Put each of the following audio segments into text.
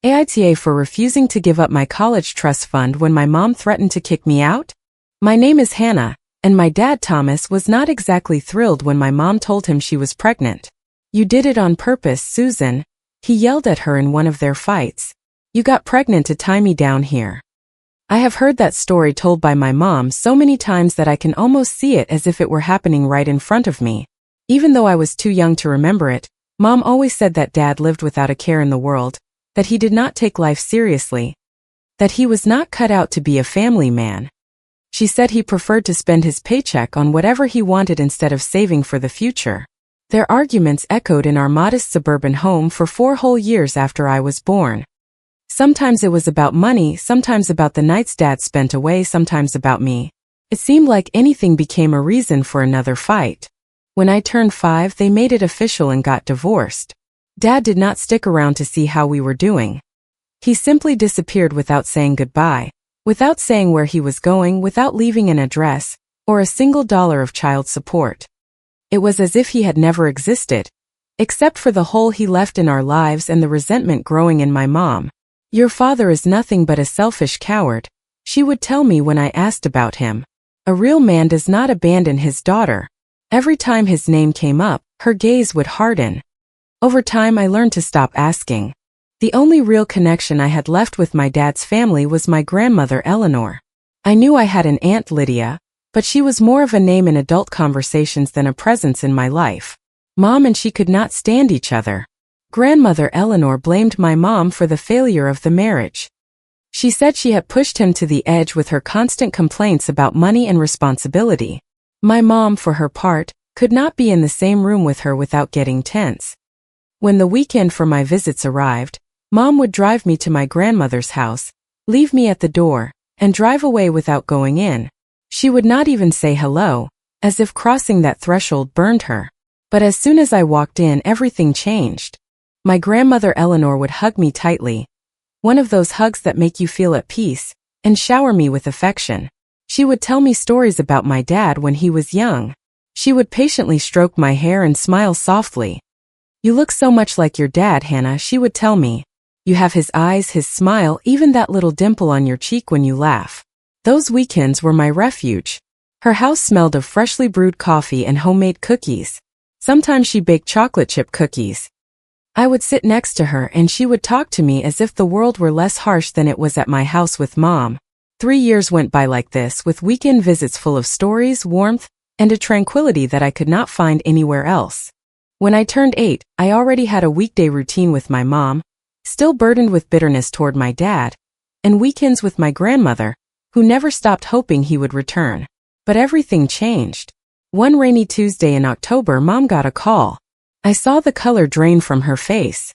AITA for refusing to give up my college trust fund when my mom threatened to kick me out? My name is Hannah, and my dad Thomas was not exactly thrilled when my mom told him she was pregnant. You did it on purpose, Susan, he yelled at her in one of their fights. You got pregnant to tie me down here. I have heard that story told by my mom so many times that I can almost see it as if it were happening right in front of me. Even though I was too young to remember it, Mom always said that Dad lived without a care in the world, that he did not take life seriously, that he was not cut out to be a family man. She said he preferred to spend his paycheck on whatever he wanted instead of saving for the future. Their arguments echoed in our modest suburban home for 4 whole years after I was born. Sometimes it was about money, sometimes about the nights Dad spent away, sometimes about me. It seemed like anything became a reason for another fight. When I turned 5, they made it official and got divorced. Dad did not stick around to see how we were doing. He simply disappeared without saying goodbye, without saying where he was going, without leaving an address, or a single dollar of child support. It was as if he had never existed, except for the hole he left in our lives and the resentment growing in my mom. Your father is nothing but a selfish coward, she would tell me when I asked about him. A real man does not abandon his daughter. Every time his name came up, her gaze would harden. Over time I learned to stop asking. The only real connection I had left with my dad's family was my grandmother Eleanor. I knew I had an Aunt Lydia, but she was more of a name in adult conversations than a presence in my life. Mom and she could not stand each other. Grandmother Eleanor blamed my mom for the failure of the marriage. She said she had pushed him to the edge with her constant complaints about money and responsibility. My mom, for her part, could not be in the same room with her without getting tense. When the weekend for my visits arrived, Mom would drive me to my grandmother's house, leave me at the door, and drive away without going in. She would not even say hello, as if crossing that threshold burned her. But as soon as I walked in, everything changed. My grandmother Eleanor would hug me tightly, one of those hugs that make you feel at peace, and shower me with affection. She would tell me stories about my dad when he was young. She would patiently stroke my hair and smile softly. You look so much like your dad, Hannah, she would tell me. You have his eyes, his smile, even that little dimple on your cheek when you laugh. Those weekends were my refuge. Her house smelled of freshly brewed coffee and homemade cookies. Sometimes she baked chocolate chip cookies. I would sit next to her and she would talk to me as if the world were less harsh than it was at my house with Mom. 3 years went by like this, with weekend visits full of stories, warmth, and a tranquility that I could not find anywhere else. When I turned 8, I already had a weekday routine with my mom, still burdened with bitterness toward my dad, and weekends with my grandmother, who never stopped hoping he would return. But everything changed. One rainy Tuesday in October, Mom got a call. I saw the color drain from her face.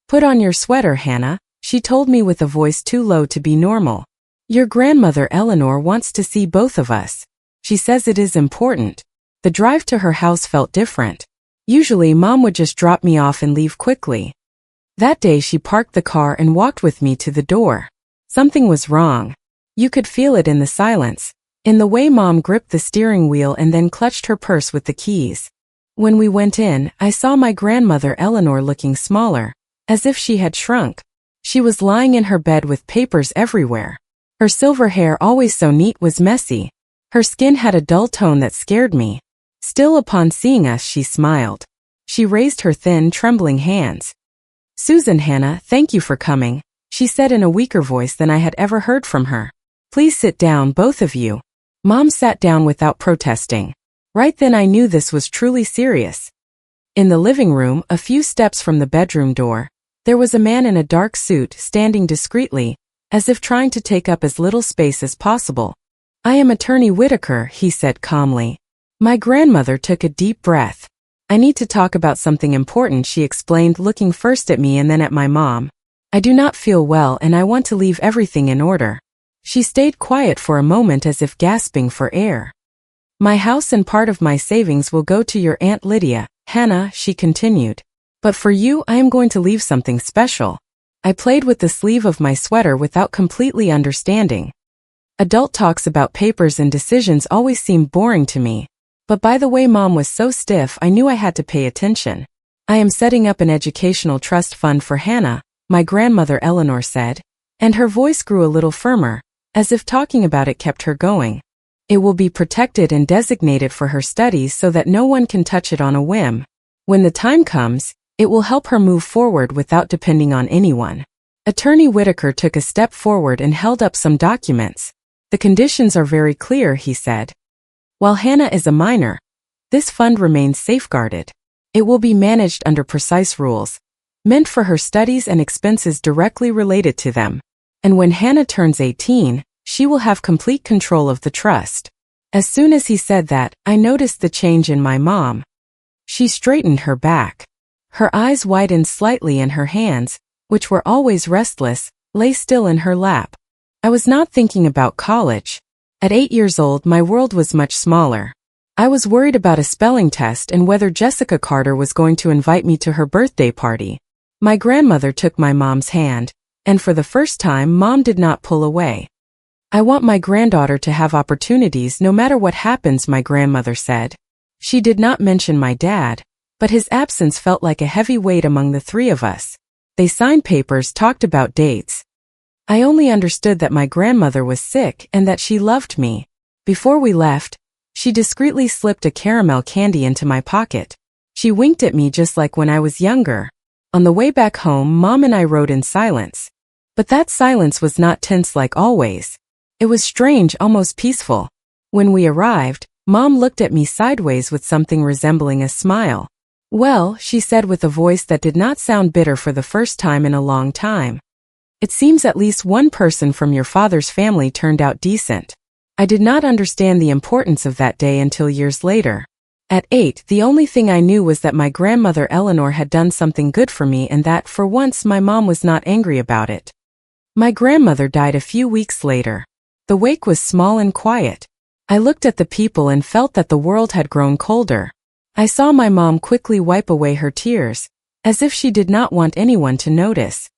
Put on your sweater, Hannah, she told me with a voice too low to be normal. Your grandmother Eleanor wants to see both of us. She says it is important. The drive to her house felt different. Usually Mom would just drop me off and leave quickly. That day she parked the car and walked with me to the door. Something was wrong. You could feel it in the silence, in the way Mom gripped the steering wheel and then clutched her purse with the keys. When we went in, I saw my grandmother Eleanor looking smaller, as if she had shrunk. She was lying in her bed with papers everywhere. Her silver hair, always so neat, was messy. Her skin had a dull tone that scared me. Still, upon seeing us, she smiled. She raised her thin, trembling hands. Susan, Hannah, thank you for coming, she said in a weaker voice than I had ever heard from her. Please sit down, both of you. Mom sat down without protesting. Right then I knew this was truly serious. In the living room, a few steps from the bedroom door, there was a man in a dark suit standing discreetly, as if trying to take up as little space as possible. I am Attorney Whitaker, he said calmly. My grandmother took a deep breath. I need to talk about something important, she explained, looking first at me and then at my mom. I do not feel well and I want to leave everything in order. She stayed quiet for a moment as if gasping for air. My house and part of my savings will go to your Aunt Lydia, Hannah, she continued. But for you, I am going to leave something special. I played with the sleeve of my sweater without completely understanding. Adult talks about papers and decisions always seemed boring to me. But by the way Mom was so stiff, I knew I had to pay attention. I am setting up an educational trust fund for Hannah, my grandmother Eleanor said, and her voice grew a little firmer, as if talking about it kept her going. It will be protected and designated for her studies so that no one can touch it on a whim. When the time comes, it will help her move forward without depending on anyone. Attorney Whitaker took a step forward and held up some documents. The conditions are very clear, he said. While Hannah is a minor, this fund remains safeguarded. It will be managed under precise rules, meant for her studies and expenses directly related to them. And when Hannah turns 18, she will have complete control of the trust. As soon as he said that, I noticed the change in my mom. She straightened her back. Her eyes widened slightly and her hands, which were always restless, lay still in her lap. I was not thinking about college. At 8 years old, my world was much smaller. I was worried about a spelling test and whether Jessica Carter was going to invite me to her birthday party. My grandmother took my mom's hand, and for the first time, Mom did not pull away. I want my granddaughter to have opportunities no matter what happens, my grandmother said. She did not mention my dad, but his absence felt like a heavy weight among the three of us. They signed papers, talked about dates. I only understood that my grandmother was sick and that she loved me. Before we left, she discreetly slipped a caramel candy into my pocket. She winked at me just like when I was younger. On the way back home, Mom and I rode in silence. But that silence was not tense like always. It was strange, almost peaceful. When we arrived, Mom looked at me sideways with something resembling a smile. Well, she said with a voice that did not sound bitter for the first time in a long time. It seems at least one person from your father's family turned out decent. I did not understand the importance of that day until years later. At 8, the only thing I knew was that my grandmother Eleanor had done something good for me and that, for once, my mom was not angry about it. My grandmother died a few weeks later. The wake was small and quiet. I looked at the people and felt that the world had grown colder. I saw my mom quickly wipe away her tears, as if she did not want anyone to notice.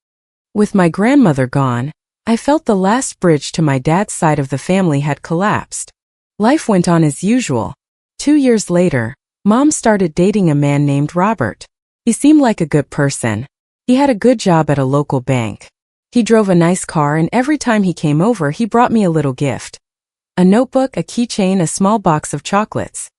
With my grandmother gone, I felt the last bridge to my dad's side of the family had collapsed. Life went on as usual. 2 years later, Mom started dating a man named Robert. He seemed like a good person. He had a good job at a local bank. He drove a nice car, and every time he came over, he brought me a little gift. A notebook, a keychain, a small box of chocolates.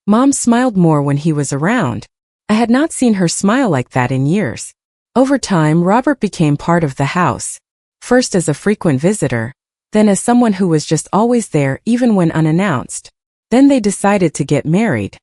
Mom smiled more when he was around. I had not seen her smile like that in years. Over time, Robert became part of the house. First as a frequent visitor, then as someone who was just always there even when unannounced. Then they decided to get married.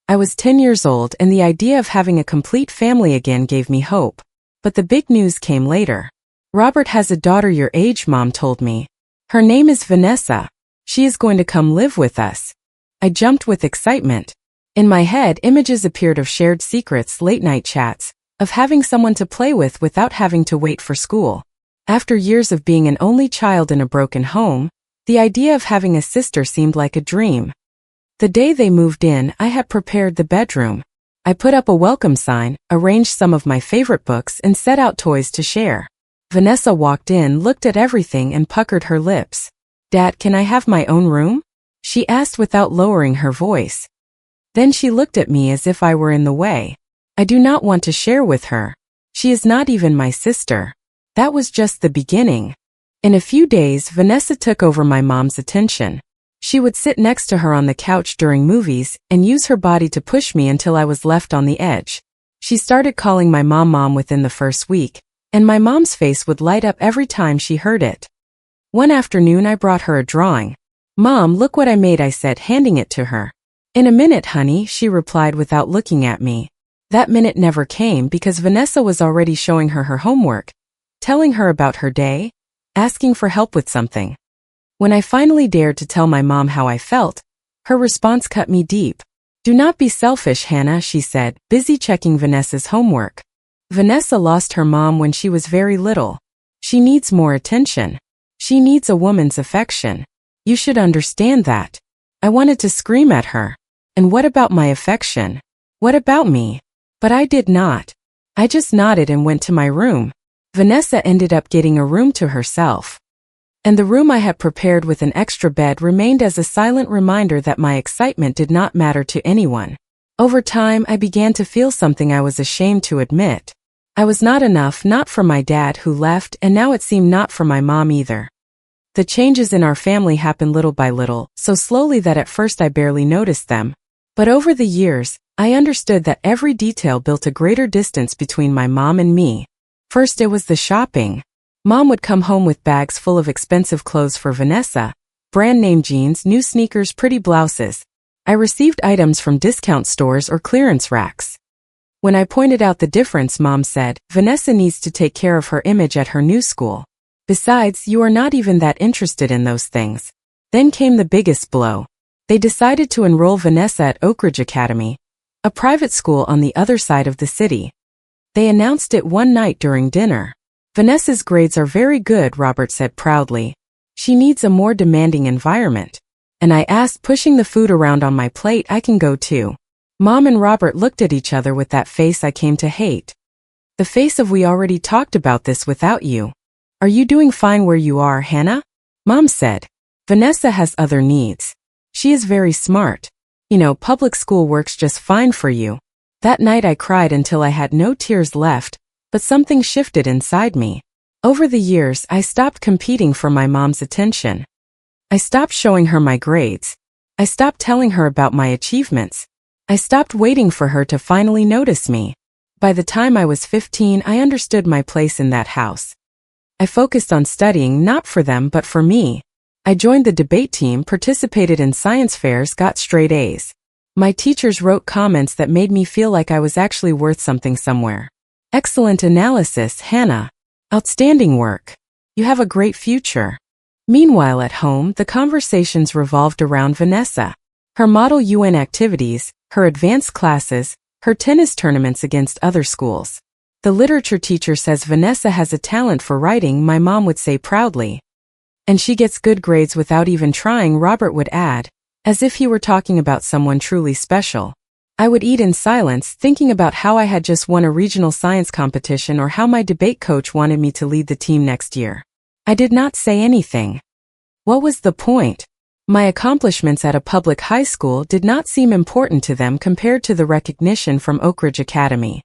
I was 10 years old and the idea of having a complete family again gave me hope. But the big news came later. Robert has a daughter your age, Mom told me. Her name is Vanessa. She is going to come live with us. I jumped with excitement. In my head, images appeared of shared secrets, late-night chats, of having someone to play with without having to wait for school. After years of being an only child in a broken home, the idea of having a sister seemed like a dream. The day they moved in, I had prepared the bedroom. I put up a welcome sign, arranged some of my favorite books, and set out toys to share. Vanessa walked in, looked at everything, and puckered her lips. Dad, can I have my own room? She asked without lowering her voice. Then she looked at me as if I were in the way. I do not want to share with her. She is not even my sister. That was just the beginning. In a few days, Vanessa took over my mom's attention. She would sit next to her on the couch during movies and use her body to push me until I was left on the edge. She started calling my mom Mom within the first week, and my mom's face would light up every time she heard it. One afternoon, I brought her a drawing. Mom, look what I made, I said, handing it to her. In a minute, honey, she replied without looking at me. That minute never came because Vanessa was already showing her her homework, telling her about her day, asking for help with something. When I finally dared to tell my mom how I felt, her response cut me deep. Do not be selfish, Hannah, she said, busy checking Vanessa's homework. Vanessa lost her mom when she was very little. She needs more attention. She needs a woman's affection. You should understand that. I wanted to scream at her. And what about my affection? What about me? But I did not. I just nodded and went to my room. Vanessa ended up getting a room to herself. And the room I had prepared with an extra bed remained as a silent reminder that my excitement did not matter to anyone. Over time, I began to feel something I was ashamed to admit. I was not enough, not for my dad who left, and now it seemed not for my mom either. The changes in our family happened little by little, so slowly that at first I barely noticed them. But over the years, I understood that every detail built a greater distance between my mom and me. First it was the shopping. Mom would come home with bags full of expensive clothes for Vanessa, brand-name jeans, new sneakers, pretty blouses. I received items from discount stores or clearance racks. When I pointed out the difference, Mom said, "Vanessa needs to take care of her image at her new school. Besides, you are not even that interested in those things." Then came the biggest blow. They decided to enroll Vanessa at Oak Ridge Academy, a private school on the other side of the city. They announced it one night during dinner. "Vanessa's grades are very good," Robert said proudly. "She needs a more demanding environment." And I asked, pushing the food around on my plate, "I can go too?" Mom and Robert looked at each other with that face I came to hate. The face of "we already talked about this without you. Are you doing fine where you are, Hannah?" Mom said, "Vanessa has other needs. She is very smart. You know, public school works just fine for you." That night I cried until I had no tears left, but something shifted inside me. Over the years, I stopped competing for my mom's attention. I stopped showing her my grades. I stopped telling her about my achievements. I stopped waiting for her to finally notice me. By the time I was 15, I understood my place in that house. I focused on studying not for them but for me. I joined the debate team, participated in science fairs, got straight A's. My teachers wrote comments that made me feel like I was actually worth something somewhere. "Excellent analysis, Hannah. Outstanding work. You have a great future." Meanwhile at home, the conversations revolved around Vanessa. Her Model UN activities, her advanced classes, her tennis tournaments against other schools. "The literature teacher says Vanessa has a talent for writing," my mom would say proudly. "And she gets good grades without even trying," Robert would add, as if he were talking about someone truly special. I would eat in silence, thinking about how I had just won a regional science competition or how my debate coach wanted me to lead the team next year. I did not say anything. What was the point? My accomplishments at a public high school did not seem important to them compared to the recognition from Oak Ridge Academy.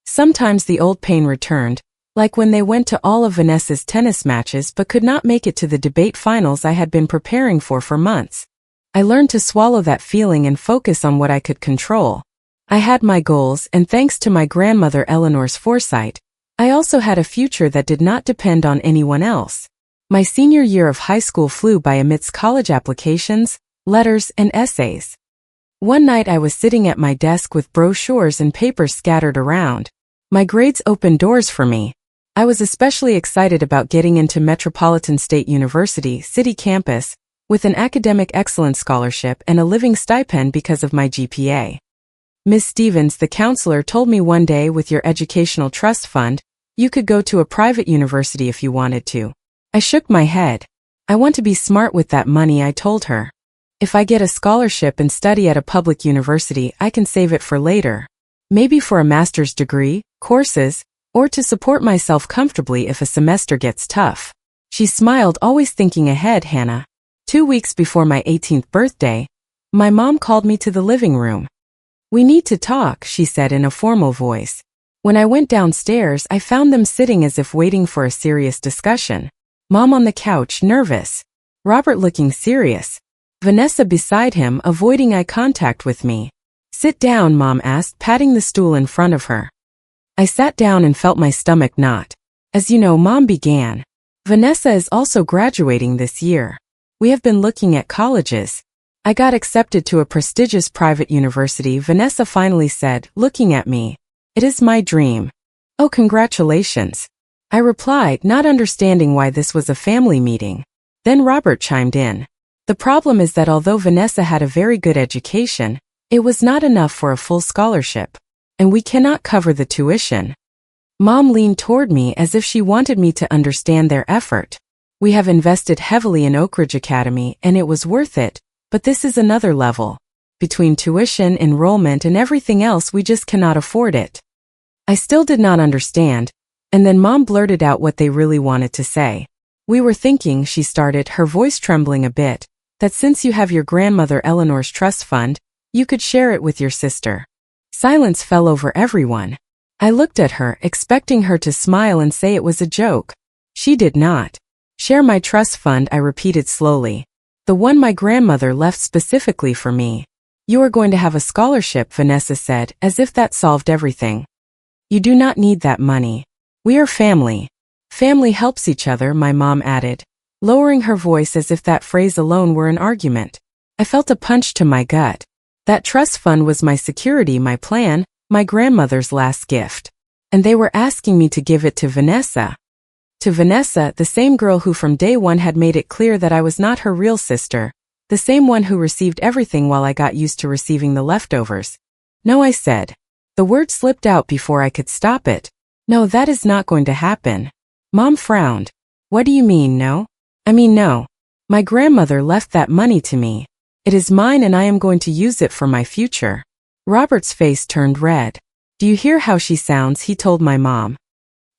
Sometimes the old pain returned, like when they went to all of Vanessa's tennis matches but could not make it to the debate finals I had been preparing for months. I learned to swallow that feeling and focus on what I could control. I had my goals, and thanks to my grandmother Eleanor's foresight, I also had a future that did not depend on anyone else. My senior year of high school flew by amidst college applications, letters, and essays. One night I was sitting at my desk with brochures and papers scattered around. My grades opened doors for me. I was especially excited about getting into Metropolitan State University, City Campus, with an academic excellence scholarship and a living stipend because of my GPA. Miss Stevens, the counselor, told me one day, "With your educational trust fund, you could go to a private university if you wanted to." I shook my head. "I want to be smart with that money," I told her. "If I get a scholarship and study at a public university, I can save it for later. Maybe for a master's degree, courses, or to support myself comfortably if a semester gets tough." She smiled, always thinking ahead, Hannah. 2 weeks before my 18th birthday, my mom called me to the living room. "We need to talk," she said in a formal voice. When I went downstairs, I found them sitting as if waiting for a serious discussion. Mom on the couch, nervous. Robert looking serious. Vanessa beside him, avoiding eye contact with me. "Sit down," Mom asked, patting the stool in front of her. I sat down and felt my stomach knot. "As you know," Mom began, "Vanessa is also graduating this year. We have been looking at colleges. I got accepted to a prestigious private university," Vanessa finally said, looking at me. "It is my dream." "Oh, congratulations," I replied, not understanding why this was a family meeting. Then Robert chimed in. "The problem is that although Vanessa had a very good education, it was not enough for a full scholarship, and we cannot cover the tuition." Mom leaned toward me as if she wanted me to understand their effort. "We have invested heavily in Oak Ridge Academy, and it was worth it, but this is another level. Between tuition, enrollment, and everything else, we just cannot afford it." I still did not understand, and then Mom blurted out what they really wanted to say. "We were thinking," she started, her voice trembling a bit, "that since you have your grandmother Eleanor's trust fund, you could share it with your sister." Silence fell over everyone. I looked at her, expecting her to smile and say it was a joke. She did not. Share my trust fund, I repeated slowly. The one my grandmother left specifically for me. You are going to have a scholarship, Vanessa said, as if that solved everything. You do not need that money. We are family. Family helps each other, my mom added, lowering her voice as if that phrase alone were an argument. I felt a punch to my gut. That trust fund was my security, my plan, my grandmother's last gift. And they were asking me to give it to Vanessa. To Vanessa, the same girl who from day one had made it clear that I was not her real sister, the same one who received everything while I got used to receiving the leftovers. No, I said. The word slipped out before I could stop it. No, that is not going to happen. Mom frowned. What do you mean, no? I mean, no. My grandmother left that money to me. It is mine and I am going to use it for my future. Robert's face turned red. Do you hear how she sounds? He told my mom.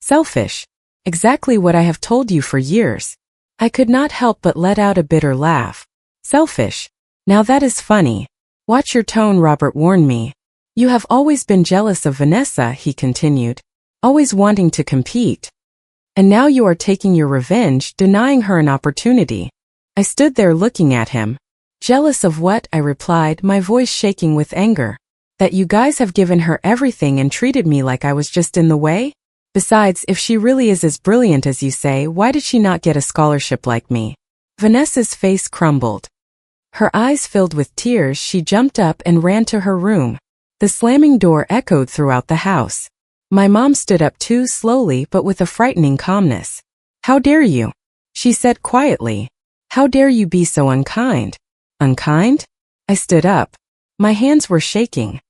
Selfish. Exactly what I have told you for years. I could not help but let out a bitter laugh. Selfish. Now that is funny. Watch your tone, Robert warned me. You have always been jealous of Vanessa, he continued. Always wanting to compete. And now you are taking your revenge, denying her an opportunity. I stood there looking at him. Jealous of what? I replied, my voice shaking with anger. That you guys have given her everything and treated me like I was just in the way? Besides, if she really is as brilliant as you say, why did she not get a scholarship like me? Vanessa's face crumbled. Her eyes filled with tears. She jumped up and ran to her room. The slamming door echoed throughout the house. My mom stood up too, slowly but with a frightening calmness. How dare you? She said quietly. How dare you be so unkind? Unkind? I stood up. My hands were shaking.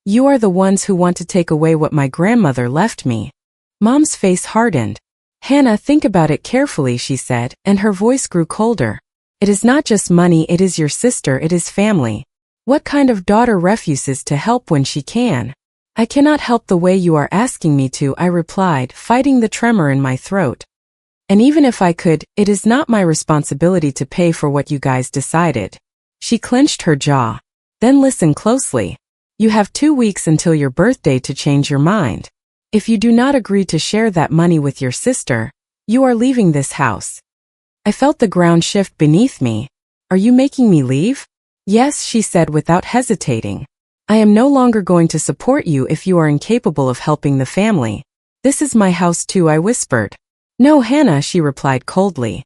You are the ones who want to take away what my grandmother left me. Mom's face hardened. Hannah, think about it carefully, she said, and her voice grew colder. It is not just money, it is your sister, it is family. What kind of daughter refuses to help when she can? I cannot help the way you are asking me to, I replied, fighting the tremor in my throat. And even if I could, it is not my responsibility to pay for what you guys decided. She clenched her jaw. Then listen closely. You have 2 weeks until your birthday to change your mind. If you do not agree to share that money with your sister, you are leaving this house. I felt the ground shift beneath me. Are you making me leave? Yes, she said without hesitating. I am no longer going to support you if you are incapable of helping the family. This is my house too, I whispered. No, Hannah, she replied coldly.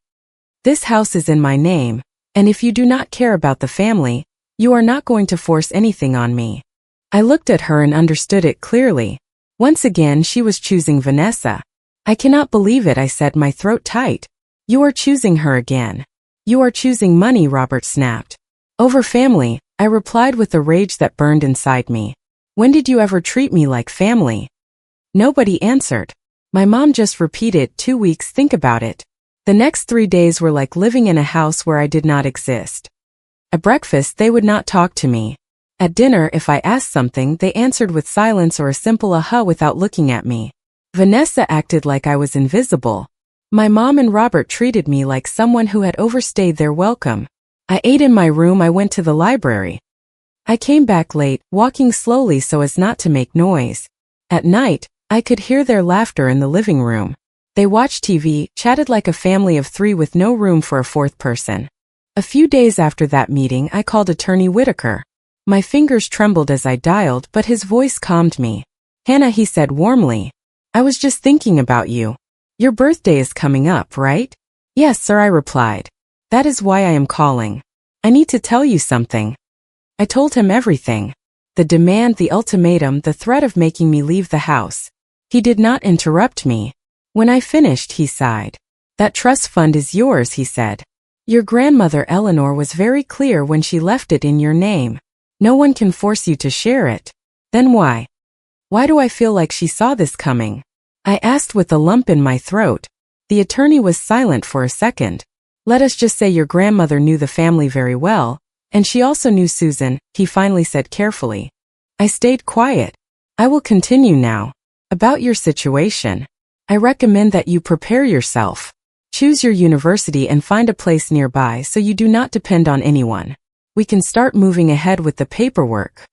This house is in my name, and if you do not care about the family, you are not going to force anything on me. I looked at her and understood it clearly. Once again, she was choosing Vanessa. I cannot believe it, I said, my throat tight. You are choosing her again. You are choosing money, Robert snapped. Over family, I replied with a rage that burned inside me. When did you ever treat me like family? Nobody answered. My mom just repeated, 2 weeks, think about it. The next 3 days were like living in a house where I did not exist. At breakfast, they would not talk to me. At dinner, if I asked something, they answered with silence or a simple aha without looking at me. Vanessa acted like I was invisible. My mom and Robert treated me like someone who had overstayed their welcome. I ate in my room. I went to the library. I came back late, walking slowly so as not to make noise. At night, I could hear their laughter in the living room. They watched TV, chatted like a family of 3 with no room for a 4th person. A few days after that meeting, I called Attorney Whitaker. My fingers trembled as I dialed, but his voice calmed me. Hannah, he said warmly. I was just thinking about you. Your birthday is coming up, right? Yes, sir, I replied. That is why I am calling. I need to tell you something. I told him everything. The demand, the ultimatum, the threat of making me leave the house. He did not interrupt me. When I finished, he sighed. That trust fund is yours, he said. Your grandmother Eleanor was very clear when she left it in your name. No one can force you to share it. Then why? Why do I feel like she saw this coming? I asked with a lump in my throat. The attorney was silent for a second. Let us just say your grandmother knew the family very well, and she also knew Susan, he finally said carefully. I stayed quiet. I will continue now. About your situation. I recommend that you prepare yourself. Choose your university and find a place nearby so you do not depend on anyone. We can start moving ahead with the paperwork.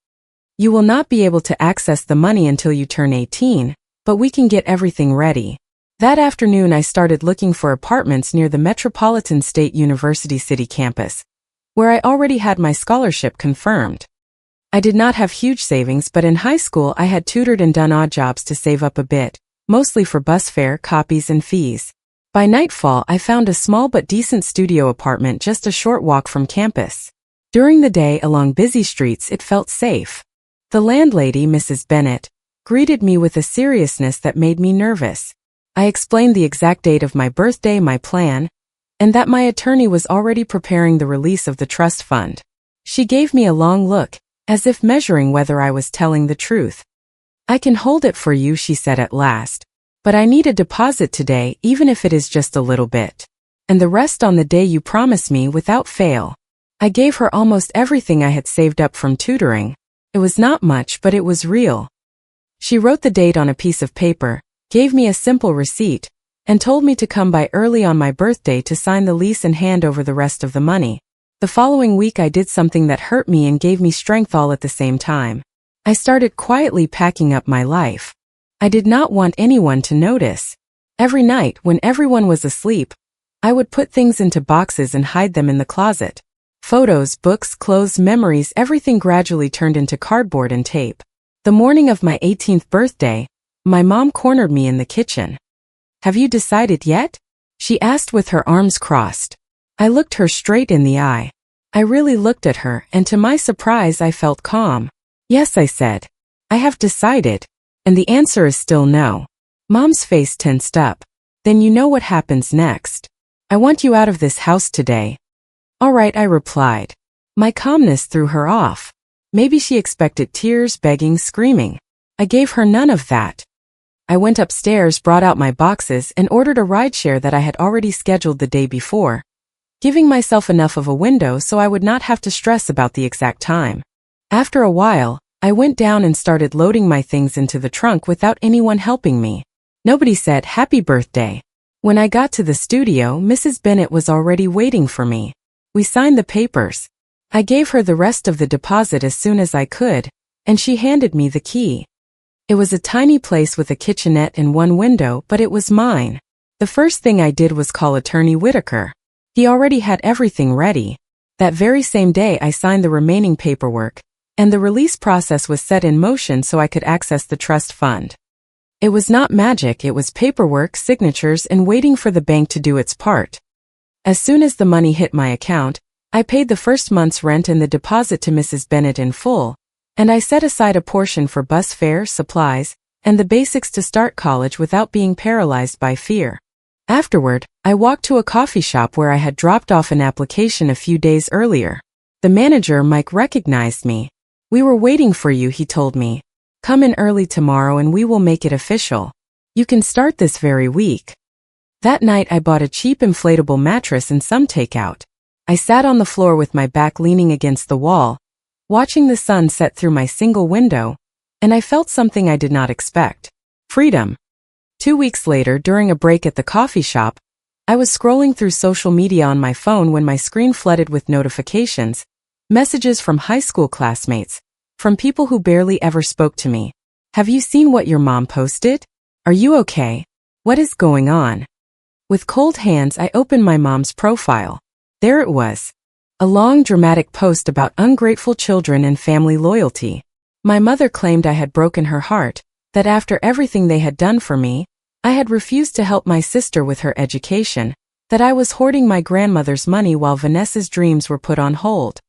You will not be able to access the money until you turn 18, but we can get everything ready. That afternoon I started looking for apartments near the Metropolitan State University City campus, where I already had my scholarship confirmed. I did not have huge savings, but in high school I had tutored and done odd jobs to save up a bit, mostly for bus fare, copies, and fees. By nightfall I found a small but decent studio apartment just a short walk from campus. During the day along busy streets it felt safe. The landlady, Mrs. Bennett, greeted me with a seriousness that made me nervous. I explained the exact date of my birthday, my plan, and that my attorney was already preparing the release of the trust fund. She gave me a long look, as if measuring whether I was telling the truth. I can hold it for you, she said at last. But I need a deposit today, even if it is just a little bit. And the rest on the day you promise me without fail. I gave her almost everything I had saved up from tutoring. It was not much, but it was real. She wrote the date on a piece of paper, gave me a simple receipt, and told me to come by early on my birthday to sign the lease and hand over the rest of the money. The following week I did something that hurt me and gave me strength all at the same time. I started quietly packing up my life. I did not want anyone to notice. Every night, when everyone was asleep, I would put things into boxes and hide them in the closet. Photos, books, clothes, memories, everything gradually turned into cardboard and tape. The morning of my 18th birthday, my mom cornered me in the kitchen. "Have you decided yet?" she asked with her arms crossed. I looked her straight in the eye. I really looked at her, and to my surprise I felt calm. "Yes," I said. "I have decided. And the answer is still no." Mom's face tensed up. "Then you know what happens next. I want you out of this house today." "All right," I replied. My calmness threw her off. Maybe she expected tears, begging, screaming. I gave her none of that. I went upstairs, brought out my boxes, and ordered a rideshare that I had already scheduled the day before, giving myself enough of a window so I would not have to stress about the exact time. After a while, I went down and started loading my things into the trunk without anyone helping me. Nobody said happy birthday. When I got to the studio, Mrs. Bennett was already waiting for me. We signed the papers. I gave her the rest of the deposit as soon as I could, and she handed me the key. It was a tiny place with a kitchenette and one window, but it was mine. The first thing I did was call Attorney Whitaker. He already had everything ready. That very same day I signed the remaining paperwork, and the release process was set in motion so I could access the trust fund. It was not magic, it was paperwork, signatures, and waiting for the bank to do its part. As soon as the money hit my account, I paid the first month's rent and the deposit to Mrs. Bennett in full, and I set aside a portion for bus fare, supplies, and the basics to start college without being paralyzed by fear. Afterward, I walked to a coffee shop where I had dropped off an application a few days earlier. The manager, Mike, recognized me. "We were waiting for you," he told me. "Come in early tomorrow and we will make it official. You can start this very week." That night I bought a cheap inflatable mattress and some takeout. I sat on the floor with my back leaning against the wall, watching the sun set through my single window, and I felt something I did not expect. Freedom. 2 weeks later, during a break at the coffee shop, I was scrolling through social media on my phone when my screen flooded with notifications, messages from high school classmates, from people who barely ever spoke to me. "Have you seen what your mom posted? Are you okay? What is going on?" With cold hands, I opened my mom's profile. There it was. A long, dramatic post about ungrateful children and family loyalty. My mother claimed I had broken her heart, that after everything they had done for me, I had refused to help my sister with her education, that I was hoarding my grandmother's money while Vanessa's dreams were put on hold,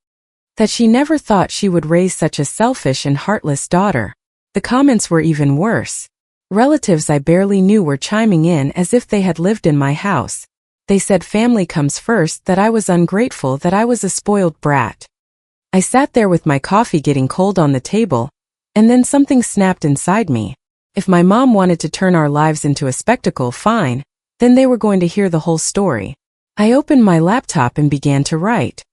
that she never thought she would raise such a selfish and heartless daughter. The comments were even worse. Relatives I barely knew were chiming in as if they had lived in my house. They said family comes first, that I was ungrateful, that I was a spoiled brat. I sat there with my coffee getting cold on the table, and then something snapped inside me. If my mom wanted to turn our lives into a spectacle, fine, then they were going to hear the whole story. I opened my laptop and began to write.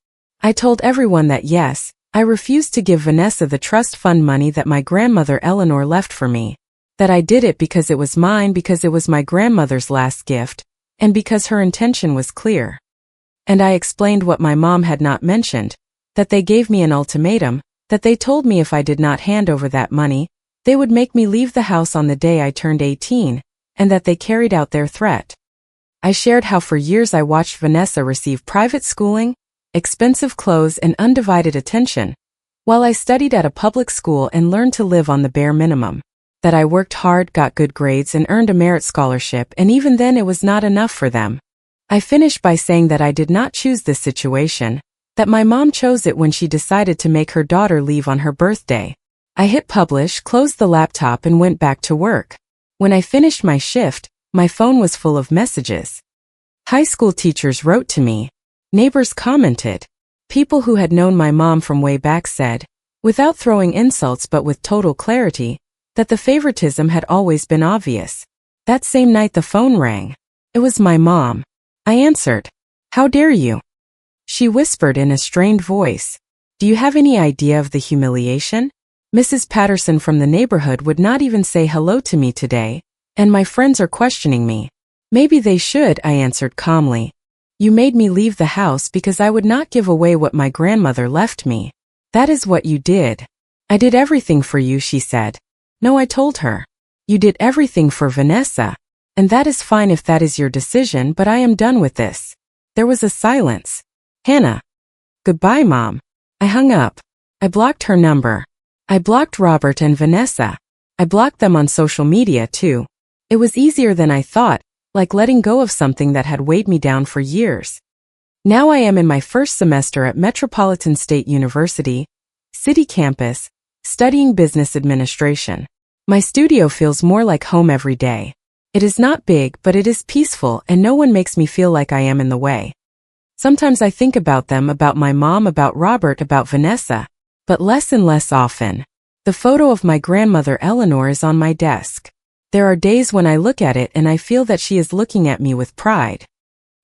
I told everyone that yes, I refused to give Vanessa the trust fund money that my grandmother Eleanor left for me, that I did it because it was mine, because it was my grandmother's last gift, and because her intention was clear. And I explained what my mom had not mentioned, that they gave me an ultimatum, that they told me if I did not hand over that money, they would make me leave the house on the day I turned 18, and that they carried out their threat. I shared how for years I watched Vanessa receive private schooling, expensive clothes, and undivided attention, while I studied at a public school and learned to live on the bare minimum. That I worked hard, got good grades, and earned a merit scholarship, and even then it was not enough for them. I finished by saying that I did not choose this situation, that my mom chose it when she decided to make her daughter leave on her birthday. I hit publish, closed the laptop, and went back to work. When I finished my shift, my phone was full of messages. High school teachers wrote to me. Neighbors commented. People who had known my mom from way back said, without throwing insults but with total clarity, that the favoritism had always been obvious. That same night the phone rang. It was my mom. I answered. How dare you? She whispered in a strained voice. Do you have any idea of the humiliation? Mrs. Patterson from the neighborhood would not even say hello to me today, and my friends are questioning me. Maybe they should, I answered calmly. You made me leave the house because I would not give away what my grandmother left me. That is what you did. I did everything for you, she said. No, I told her. You did everything for Vanessa. And that is fine if that is your decision, but I am done with this. There was a silence. Hannah. Goodbye, Mom. I hung up. I blocked her number. I blocked Robert and Vanessa. I blocked them on social media too. It was easier than I thought, like letting go of something that had weighed me down for years. Now I am in my first semester at Metropolitan State University, City Campus, studying business administration. My studio feels more like home every day. It is not big, but it is peaceful, and no one makes me feel like I am in the way. Sometimes I think about them, about my mom, about Robert, about Vanessa, but less and less often. The photo of my grandmother Eleanor is on my desk. There are days when I look at it and I feel that she is looking at me with pride.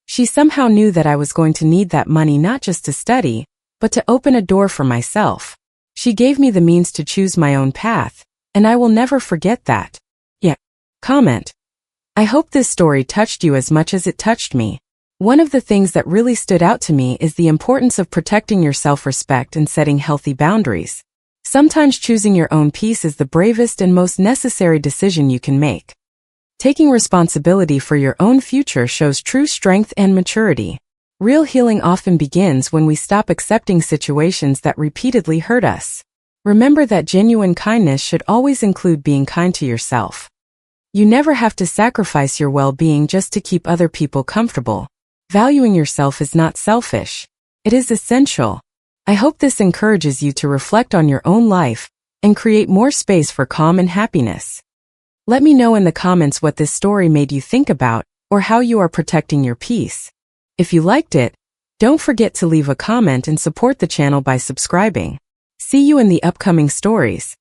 She somehow knew that I was going to need that money not just to study, but to open a door for myself. She gave me the means to choose my own path, and I will never forget that. Yeah. Comment. I hope this story touched you as much as it touched me. One of the things that really stood out to me is the importance of protecting your self-respect and setting healthy boundaries. Sometimes choosing your own peace is the bravest and most necessary decision you can make. Taking responsibility for your own future shows true strength and maturity. Real healing often begins when we stop accepting situations that repeatedly hurt us. Remember that genuine kindness should always include being kind to yourself. You never have to sacrifice your well-being just to keep other people comfortable. Valuing yourself is not selfish. It is essential. I hope this encourages you to reflect on your own life and create more space for calm and happiness. Let me know in the comments what this story made you think about or how you are protecting your peace. If you liked it, don't forget to leave a comment and support the channel by subscribing. See you in the upcoming stories.